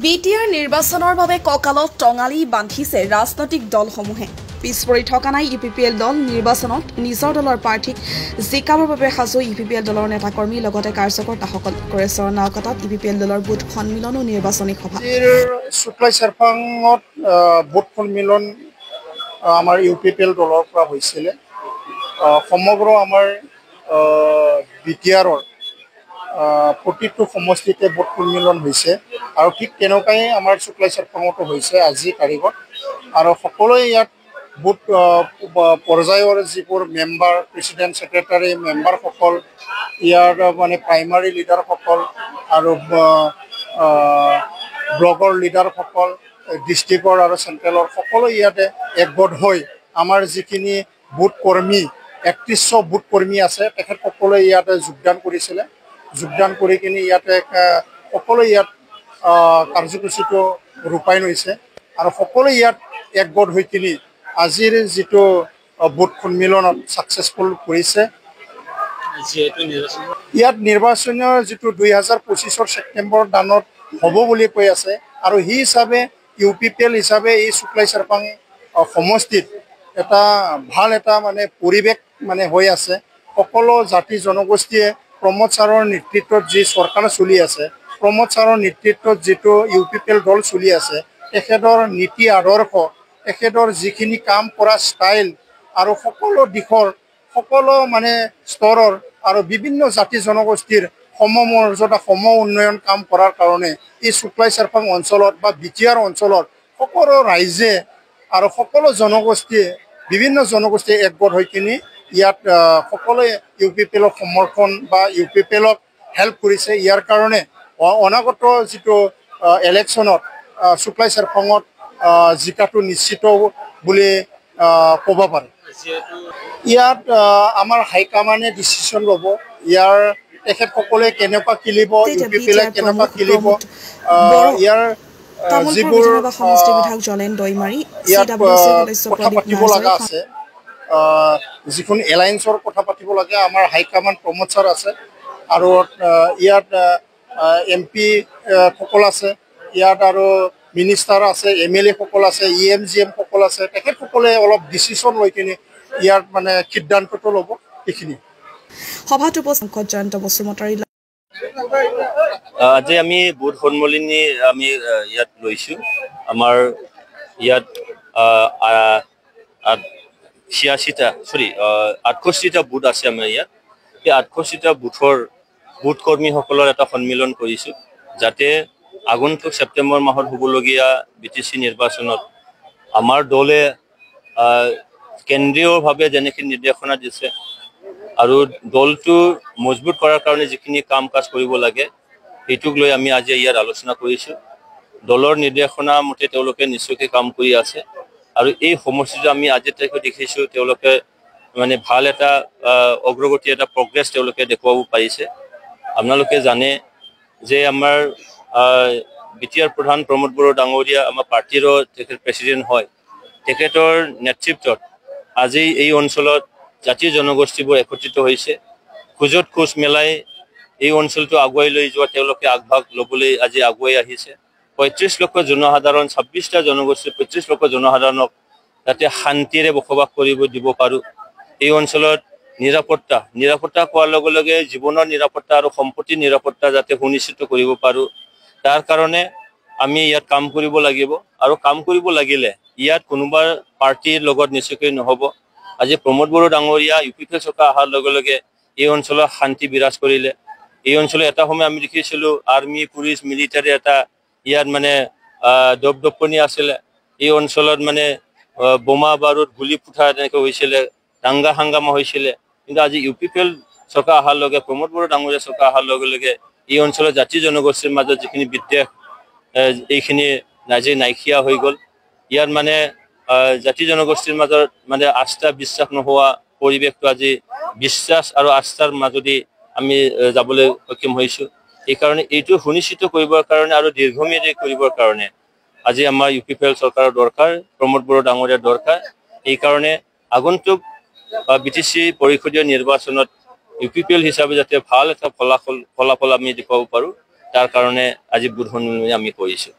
BTR নিৰ্বাচনৰ বাবে কঁকালত টঙালি বান্ধিছে ৰাজনৈতিক দলসমূহে। পিছপৰি থকা নাই ইউপিপিএল দল। নিৰ্বাচনত নিজৰ দলৰ প্ৰাৰ্থীক জিকাবৰ বাবে সাজু ইউপিপিএল দলৰ নেতাকৰ্মী লগতে কাৰ্যকৰ্তাসকল। কৰেশ্বৰ নাওকাটাত ইউপিপিএল দলৰ বুথ সন্মিলন ও নিৰ্বাচনী সভা। শুক্লাই চেৰপাঙত বুথ সন্মিলন আমাৰ ইউপিপিএল দলৰ পৰা হৈছিলে। সমগ্ৰ আমাৰ বিটিআৰৰ প্ৰতিটো সমষ্টিতে বুথ সন্মিলন হৈছে আৰু ঠিক তেনেকুৱাই আমাৰ শুক্লাই চেৰপাঙতো হৈছে আজি তাৰিখত। আৰু সকলোৱে ইয়াত বুথ পৰ্যায়ৰ যিবোৰ মেম্বাৰ, প্ৰেচিডেণ্ট, ছেক্ৰেটাৰী মেম্বাৰসকল, ইয়াৰ মানে প্ৰাইমাৰী লিডাৰসকল আৰু ব্লকৰ লিডাৰসকল, ডিষ্ট্ৰিক্টৰ আৰু চেণ্ট্ৰেলৰ সকলো ইয়াতে একগোট হৈ আমাৰ যিখিনি বুথ কৰ্মী ৩১০০ বুথ কৰ্মী আছে তেখেতসকলে ইয়াতে যোগদান কৰিছিলে। যোগদান কৰি কিনে ইয়াতে সকলো ইয়াত কাৰ্যসূচীটো ৰূপায়ণ হৈছে আৰু সকলো ইয়াত একগোট হৈ কিনি আজিৰ যিটো বুথ সন্মিলনত ছাকচেছফুল কৰিছে। ইয়াত নিৰ্বাচনৰ যিটো ২০২৫ ছেপ্টেম্বৰ দানত হ'ব বুলি কৈ আছে আৰু সেই হিচাপে ইউপিপিএল হিচাপে এই শুক্লাই চেৰপাং সমষ্টিত এটা ভাল এটা মানে পৰিৱেশ মানে হৈ আছে। সকলো জাতি জনগোষ্ঠীয়ে প্ৰমোদ ছাৰৰ নেতৃত্বত যি চৰকাৰ চলি আছে, প্ৰমোদ ছাৰৰ নেতৃত্বত যিটো ইউপিপিএল দল চলি আছে, তেখেতৰ নীতি আদৰ্শ, তেখেতৰ যিখিনি কাম কৰা ষ্টাইল আৰু সকলো দিশৰ সকলো মানে স্তৰৰ আৰু বিভিন্ন জাতি জনগোষ্ঠীৰ সমমৰ্যাদা সম উন্নয়ন কাম কৰাৰ কাৰণে এই শুক্লাই চেৰপাং অঞ্চলত বা বিটিআৰ অঞ্চলত সকলো ৰাইজে আৰু সকলো জনগোষ্ঠীয়ে বিভিন্ন জনগোষ্ঠীয়ে একগোট হৈ কিনি ইয়াত সকলোৱে ইউপিপিএলক সমৰ্থন বা ইউপিপিএলক হেল্প কৰিছে। ইয়াৰ কাৰণে অনাগত যিটো ইলেকশ্যনত শুক্লাই চেৰপাঙত জিকাটো নিশ্চিত বুলি ক'ব পাৰে। ইয়াত আমাৰ হাইকমাণ্ডে ডিচিশ্যন ল'ব। ইয়াৰ তেখেতসকলে কেনেকুৱা খেলিব, ইউপিপিএলে কেনেকুৱা খেলিব, ইয়াৰ যিবোৰ ইয়াত কথা পাতিব লগা আছে, যিখন এলায়েন্সৰ কথা পাতিব লাগে, আমাৰ হাইকমাণ্ড প্ৰমোদ ছাৰ আছে আৰু ইয়াত MP সকল আছে, ইয়াত আৰু মিনিষ্টাৰ আছে, MLA সকল আছে, EM সকল আছে। তেখেতসকলে অলপ ডিচিশ্যন লৈ কিনে ইয়াত মানে সিদ্ধান্তটো ল'ব। এইখিনি সভাত উপস্থিত জয়ন্ত বসুমতাৰী। আজি আমি বুথ সন্মিলনী আমি ইয়াত লৈছোঁ। আমাৰ ইয়াত 68টা বুথ আছে আমাৰ ইয়াত। এই 68টা বুথ কৰ্মীসকলৰ এটা সন্মিলন কৰিছোঁ, যাতে আগন্তুক ছেপ্টেম্বৰ মাহত হ'বলগীয়া BTC নিৰ্বাচনত আমাৰ দলে কেন্দ্ৰীয়ভাৱে যেনেকৈ নিৰ্দেশনা দিছে আৰু দলটো মজবুত কৰাৰ কাৰণে যিখিনি কাম কাজ কৰিব লাগে সেইটোক লৈ আমি আজি ইয়াত আলোচনা কৰিছোঁ। দলৰ নিৰ্দেশনা মতে তেওঁলোকে নিশ্চয়কৈ কাম কৰি আছে আৰু এই সমষ্টিটো আমি আজিৰ তাৰিখত দেখিছোঁ তেওঁলোকে মানে ভাল এটা অগ্ৰগতি, এটা প্ৰগ্ৰেছ তেওঁলোকে দেখুৱাব পাৰিছে। আপোনালোকে জানে যে আমাৰ বিটিআৰ প্ৰধান প্ৰমোদ বড়ো ডাঙৰীয়া আমাৰ পাৰ্টীৰো তেখেত প্ৰেচিডেণ্ট হয়। তেখেতৰ নেতৃত্বত আজি এই অঞ্চলত জাতি জনগোষ্ঠীবোৰ একত্ৰিত হৈছে। খোজত খোজ মেলাই এই অঞ্চলটো আগুৱাই লৈ যোৱা তেওঁলোকে আগভাগ ল'বলৈ আজি আগুৱাই আহিছে। ৩৫ লক্ষ জনসাধাৰণ, 26টা জনগোষ্ঠীৰ ৩৫ লক্ষ জনসাধাৰণক যাতে শান্তিৰে বসবাস কৰিব দিব পাৰোঁ। এই অঞ্চলত নিৰাপত্তা কোৱাৰ লগে লগে জীৱনৰ নিৰাপত্তা আৰু সম্পত্তিৰ নিৰাপত্তা যাতে সুনিশ্চিত কৰিব পাৰোঁ, তাৰ কাৰণে আমি ইয়াত কাম কৰিব লাগিব। আৰু কাম কৰিব লাগিলে ইয়াত কোনোবা পাৰ্টীৰ লগত নিশ্চয়কৈ নহ'ব। আজি প্ৰমোদ বড়ো ডাঙৰীয়া ইউপিপিএল চৰকাৰ অহাৰ লগে লগে এই অঞ্চলত শান্তি বিৰাজ কৰিলে। এই অঞ্চলত এটা সময় আমি দেখিছিলোঁ আৰ্মি, পুলিচ, মিলিটাৰী এটা ইয়াত মানে দপদপনি আছিলে। এই অঞ্চলত মানে বোমা বাৰুদ, গুলি ফুটা তেনেকৈ হৈছিলে, দাংগা হাংগামা হৈছিলে। কিন্তু আজি ইউপিপিএল চৰকাৰ অহাৰ লগে, প্ৰমোদ বড়ো ডাঙৰীয়া চৰকাৰ অহাৰ লগে লগে এই অঞ্চলত জাতি জনগোষ্ঠীৰ মাজত যিখিনি বিদ্বেষ এইখিনি নাইকিয়া হৈ গ'ল। ইয়াত মানে জাতি জনগোষ্ঠীৰ মাজত মানে আস্থা বিশ্বাস নোহোৱা পৰিৱেশটো আজি বিশ্বাস আৰু আস্থাৰ মাজেদি আমি যাবলৈ সক্ষম হৈছোঁ। এইকাৰণে এইটো সুনিশ্চিত কৰিবৰ কাৰণে আৰু দীৰ্ঘম্যাদী কৰিবৰ কাৰণে আজি আমাৰ ইউপিপিএল চৰকাৰৰ দৰকাৰ, প্ৰমোদ বড়ো ডাঙৰীয়াৰ দৰকাৰ। এইকাৰণে আগন্তুক BTC পৰিষদীয় নিৰ্বাচনত ইউপিপিএল হিচাপে যাতে ভাল এটা ফলাফল আমি দেখুৱাব পাৰোঁ, তাৰ কাৰণে আজি বুথ সন্মিলনী আমি কৰিছোঁ।